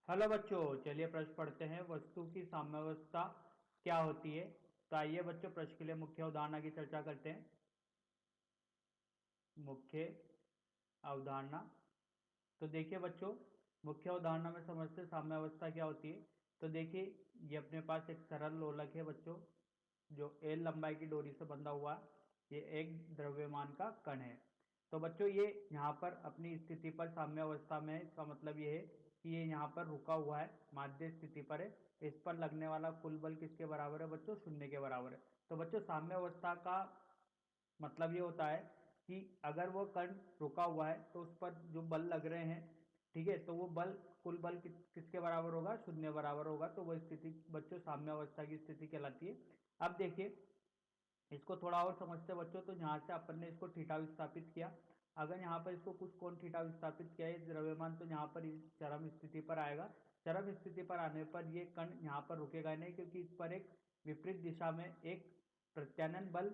Hello बच्चों, चलिए प्रश्न पढ़ते हैं। वस्तु की साम्यावस्था क्या होती है? तो आइए बच्चों, प्रश्न के लिए मुख्य अवधारणा की चर्चा करते हैं। मुख्य अवधारणा। तो देखिए बच्चों, मुख्य अवधारणा में समझते हैं साम्यावस्था क्या होती है। तो देखिए, ये अपने पास एक सरल लोलक है बच्चों, जो एल लंबाई की डोरी से बंधा हुआ है। ये एक द्रव्यमान का कण है। तो बच्चों, ये यहाँ पर अपनी स्थिति पर साम्यावस्था में है। इसका मतलब ये है कि ये यहाँ पर रुका हुआ है, माध्य स्थिति पर है। इस पर लगने वाला कुल बल किसके बराबर है बच्चों? शून्य के बराबर है। तो बच्चों, साम्यावस्था का मतलब ये होता है कि अगर वो कण रुका हुआ है तो उस पर जो बल लग रहे हैं, ठीक है, तो वो बल, कुल बल किसके बराबर होगा? शून्य बराबर होगा। तो वो स्थिति बच्चों साम्यावस्था की स्थिति कहलाती है। अब देखिए, इसको थोड़ा और समझते हैं बच्चों। तो यहाँ से अपन ने इसको थीटा विस्थापित किया। अगर यहाँ पर इसको कुछ कोण थीटा विस्थापित किया ये द्रव्यमान, तो यहाँ पर इस चरम स्थिति पर आएगा। चरम स्थिति पर आने पर ये कण यहाँ पर रुकेगा नहीं, क्योंकि इस पर एक विपरीत दिशा में एक प्रत्यानयन बल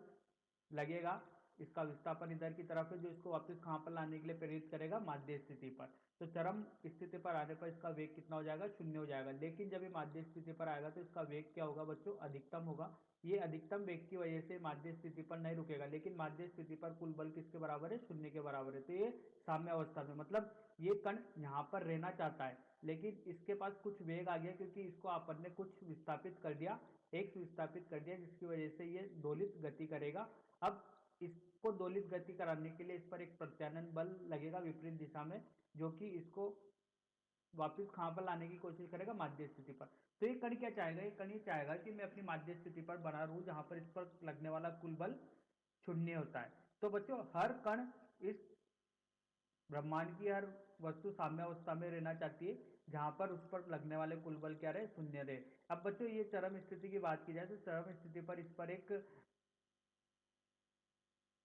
लगेगा। इसका विस्थापन इधर की तरफ है, जो इसको वापस कहाँ पर लाने के लिए प्रेरित करेगा? माध्य स्थिति पर। तो चरम स्थिति पर आने पर इसका वेग कितना हो जाएगा? शून्य हो जाएगा। लेकिन जब ये माध्य स्थिति पर आएगा तो इसका वेग क्या होगा बच्चों? अधिकतम होगा। ये अधिकतम वेग की वजह से माध्य स्थिति पर नहीं रुकेगा, लेकिन माध्य स्थिति पर कुल बल किसके बराबर है? शून्य के बराबर है। तो ये साम्य अवस्था में, मतलब ये कण यहाँ पर रहना चाहता है, लेकिन इसके पास कुछ वेग आ गया, क्योंकि इसको अपन ने कुछ विस्थापित कर दिया, एक्स विस्थापित कर दिया, जिसकी वजह से ये दोलित गति करेगा। अब इसको दोलित गति कराने के लिए इस पर एक प्रत्यानयन बल लगेगा विपरीत दिशा में, जो कि इसको वापस कहां पर लाने की कोशिश करेगा? माध्य स्थिति पर। तो ये कण क्या चाहेगा? ये कण ये चाहेगा कि मैं अपनी माध्य स्थिति पर बना रहूं, जहां पर इस पर लगने वाला कुल बल शून्य होता है। तो बच्चों, हर कण इस ब्रह्मांड की हर वस्तु साम्यावस्था में रहना चाहती है, जहां पर उस पर लगने वाले कुल बल क्या रहे? शून्य रहे। अब बच्चों, ये चरम स्थिति की बात की जाए तो चरम स्थिति पर इस पर एक,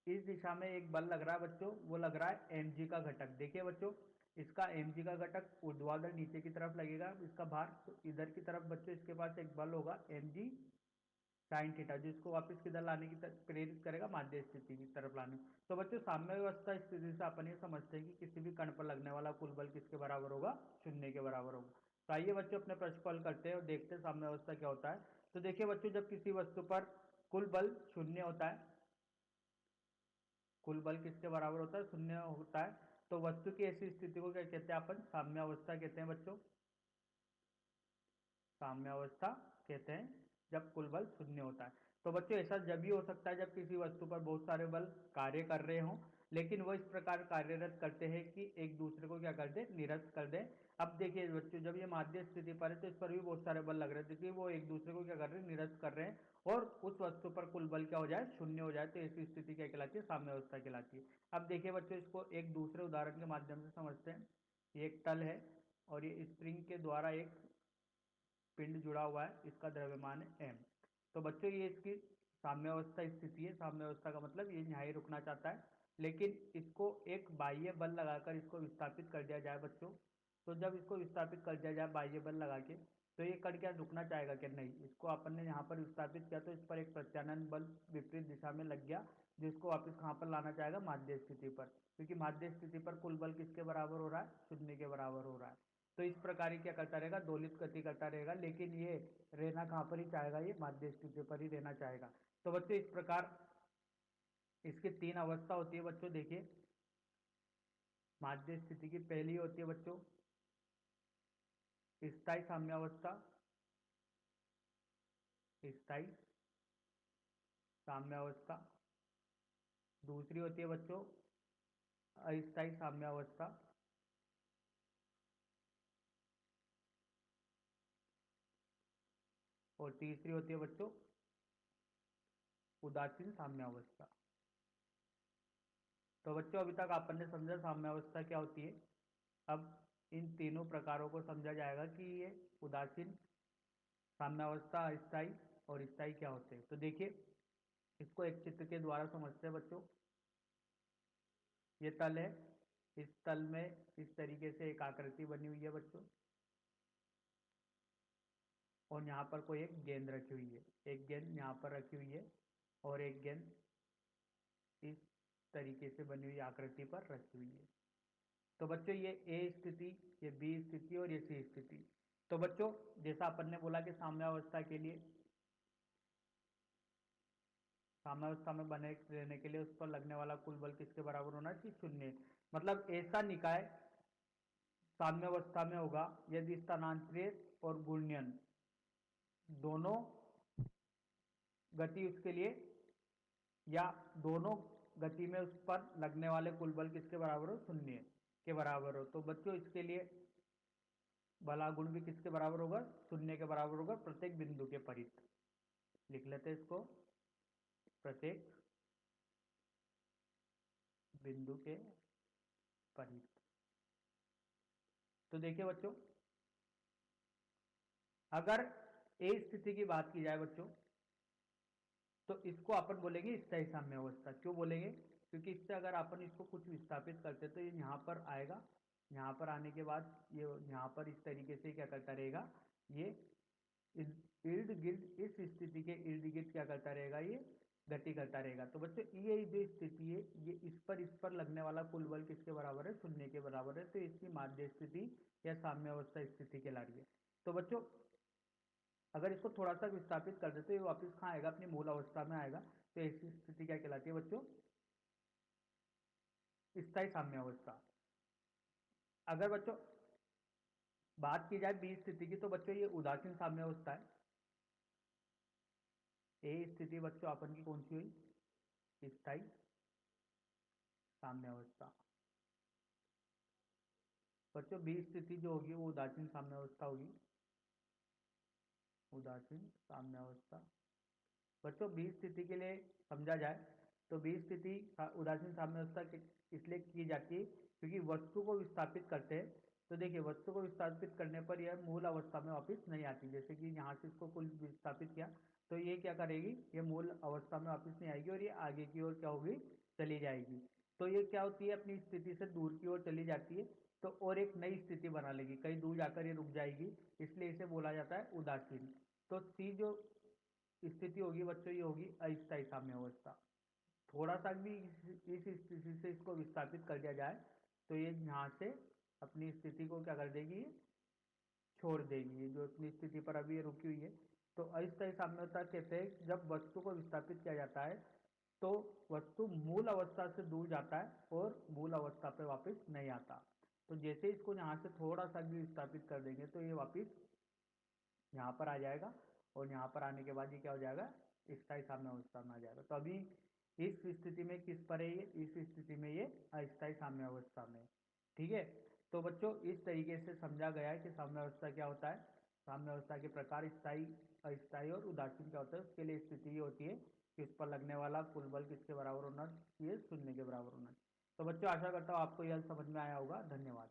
इस दिशा में एक बल लग रहा है बच्चों, वो लग रहा है एम जी का घटक। देखिए बच्चों, इसका एम जी का घटक ऊर्ध्वाधर नीचे की तरफ लगेगा, इसका भार। तो इधर की तरफ बच्चों इसके पास एक बल होगा एम जी साइन थीटा, जो इसको वापस किधर लाने की तरफ प्रेरित करेगा? माध्य स्थिति की तरफ लाने। तो बच्चों, साम्यावस्था स्थिति से अपन ये समझते हैं कि किसी भी कण पर लगने वाला कुल बल किसके बराबर होगा? शून्य के बराबर होगा। तो आइए बच्चों, अपने प्रश्न को हल करते हैं और देखते हैं साम्यावस्था क्या होता है। तो देखिए बच्चों, जब किसी वस्तु पर कुल बल शून्य होता है, कुल बल किसके बराबर होता है? शून्य होता है। तो वस्तु की ऐसी स्थिति को क्या कहते हैं? अपन साम्यावस्था कहते हैं बच्चों। साम्यावस्था कहते हैं जब कुल बल शून्य होता है। तो बच्चों, ऐसा जब भी हो सकता है जब किसी वस्तु पर बहुत सारे बल कार्य कर रहे हों, लेकिन वो इस प्रकार कार्यरत करते हैं कि एक दूसरे को क्या कर दे? निरस्त कर दे। अब देखिए बच्चों, जब ये माध्य स्थिति पर है तो इस पर भी बहुत सारे बल लग रहे हैं, क्योंकि वो एक दूसरे को क्या कर रहे हैं? निरस्त कर रहे हैं। और उस वस्तु पर कुल बल क्या हो जाए? शून्य हो जाए। तो ऐसी स्थिति क्या कहलाती है? साम्यावस्था कहलाती है। अब देखिए बच्चों, इसको एक दूसरे उदाहरण के माध्यम से समझते हैं। ये एक तल है और ये स्प्रिंग के द्वारा एक पिंड जुड़ा हुआ है, इसका द्रव्यमान है एम। तो बच्चों, ये इसकी साम्यावस्था स्थिति है। साम्यावस्था का मतलब ये यहाँ ही रुकना चाहता है, लेकिन इसको एक बाह्य बल लगाकर इसको विस्थापित कर दिया जाए बच्चों। तो जब इसको विस्थापित कर दिया जाए बाह्य बल लगा के, तो ये कण क्या रुकना चाहेगा? क्या नहीं। इसको अपन ने यहाँ पर विस्थापित किया तो इस पर एक प्रत्यानयन बल विपरीत दिशा में लग गया, जिसको वापस कहाँ पर लाना चाहेगा? माध्य स्थिति पर, क्योंकि माध्य स्थिति पर कुल बल किसके बराबर हो रहा है? शून्य के बराबर हो रहा है। तो इस प्रकार ही क्या करता रहेगा? दोलित गति करता रहेगा, लेकिन ये रहना कहाँ पर ही चाहेगा? ये माध्य स्थिति पर ही रहना चाहेगा। तो बच्चों, इस प्रकार इसकी तीन अवस्था होती है बच्चों। देखिए, माध्य स्थिति की पहली होती है बच्चों स्थायी साम्यावस्था। स्थायी साम्यावस्था। दूसरी होती है बच्चों अस्थायी साम्यावस्था। और तीसरी होती है बच्चों उदासीन साम्यावस्था। तो बच्चों, अभी तक आपने ने समझा साम्यावस्था क्या होती है। अब इन तीनों प्रकारों को समझा जाएगा कि ये उदासीन साम्यावस्था, अस्थायी और स्थायी क्या होते हैं। तो देखिए, इसको एक चित्र के द्वारा समझते हैं बच्चों। ये तल है, इस तल में इस तरीके से एक आकृति बनी हुई है बच्चों, और यहाँ पर कोई एक गेंद रखी हुई है। एक गेंद यहाँ पर रखी हुई है और एक गेंद इस तरीके से बनी हुई आकृति पर रखी हुई है। तो बच्चों ये ए स्थिति, ये बी स्थिति और ये सी स्थिति। तो बच्चों जैसा अपन ने बोला कि साम्यावस्था के लिए, साम्यावस्था में बने रहने के लिए उस पर लगने वाला कुल बल किसके बराबर होना चाहिए? शून्य। मतलब ऐसा निकाय साम्यावस्था में होगा यदि स्थानांतरित और घूर्णन दोनों गति उसके लिए, या दोनों गति में उस पर लगने वाले कुल बल किसके बराबर हो? शून्य के बराबर हो। तो बच्चों इसके लिए बलागुण भी किसके बराबर होगा? शून्य के बराबर होगा, प्रत्येक बिंदु के परित। लिख लेते हैं इसको, प्रत्येक बिंदु के परित। तो देखिए बच्चों, अगर ए स्थिति की बात की जाए बच्चों, तो इसको अपन बोलेंगे स्थायी साम्यावस्था। क्यों बोलेंगे? क्योंकि इससे अगर अपन इसको कुछ विस्थापित करते तो ये यहाँ पर आएगा, यहाँ पर आने के बाद ये यहाँ पर इस तरीके से क्या करता रहेगा, ये इर्द गिर्द, इस स्थिति के इर्द गिर्द क्या करता रहेगा, ये गति करता रहेगा। तो बच्चों ये जो स्थिति है, ये इस पर लगने वाला कुल बल किसके बराबर है? शून्य के बराबर है। तो इसकी माध्य स्थिति या साम्यावस्था स्थिति कहला रही है। तो बच्चों अगर इसको थोड़ा सा विस्थापित कर देते तो ये वापस कहाँ आएगा? अपनी मूल अवस्था में आएगा। तो ऐसी स्थिति क्या कहलाती है बच्चों? स्थायी साम्यावस्था। अगर बच्चों बात की जाए बी स्थिति की, तो बच्चों ये उदासीन साम्यावस्था है। ए स्थिति बच्चों अपन की कौन सी हुई? स्थायी साम्यावस्था। बच्चों बी स्थिति जो होगी वो उदासीन साम्यावस्था होगी, उदासीन साम्यावस्था। बच्चों बी स्थिति के लिए समझा जाए तो बी स्थिति उदासीन साम्यावस्था इसलिए की जाती है क्योंकि वस्तु को विस्थापित करते हैं। तो देखिए वस्तु को विस्थापित करने पर यह मूल अवस्था में वापस नहीं आती। जैसे कि यहाँ से इसको कुल विस्थापित किया तो ये क्या करेगी, ये मूल अवस्था में वापस नहीं आएगी और ये आगे की ओर क्या होगी, चली जाएगी। तो ये क्या होती है, अपनी स्थिति से दूर की ओर चली जाती है, तो और एक नई स्थिति बना लेगी, कहीं दूर जाकर ये रुक जाएगी, इसलिए इसे बोला जाता है उदासीन। तो सी जो स्थिति होगी बच्चों ये होगी अस्थायी साम्यावस्था। थोड़ा सा भी इस स्थिति से इसको विस्थापित कर दिया जाए तो ये यहाँ से अपनी स्थिति को क्या कर देगी, छोड़ देगी, ये जो अपनी स्थिति पर अभी ये रुकी हुई है। तो अस्थायी साम्यावस्था कहते हैं जब वस्तु को विस्थापित किया जाता है तो वस्तु मूल अवस्था से दूर जाता है और मूल अवस्था पे वापस नहीं आता। तो जैसे इसको यहाँ से थोड़ा सा भी विस्थापित कर देंगे तो ये वापस यहाँ पर आ जाएगा और यहाँ पर आने के बाद ये क्या हो जाएगा, स्थायी साम्यावस्था में आ जाएगा। तो अभी इस स्थिति में किस पर है ये, इस स्थिति में ये अस्थायी साम्यावस्था में। ठीक है, तो बच्चों इस तरीके से समझा गया है कि साम्यावस्था क्या होता है, साम्यावस्था के प्रकार स्थायी, अस्थायी और उदासीन क्या होता है। उसके लिए स्थिति ये होती है कि उस पर लगने वाला कुल बल किसके बराबर होना चाहिए, शून्य के बराबर होना चाहिए। तो बच्चों आशा करता हूँ आपको यह समझ में आया होगा। धन्यवाद।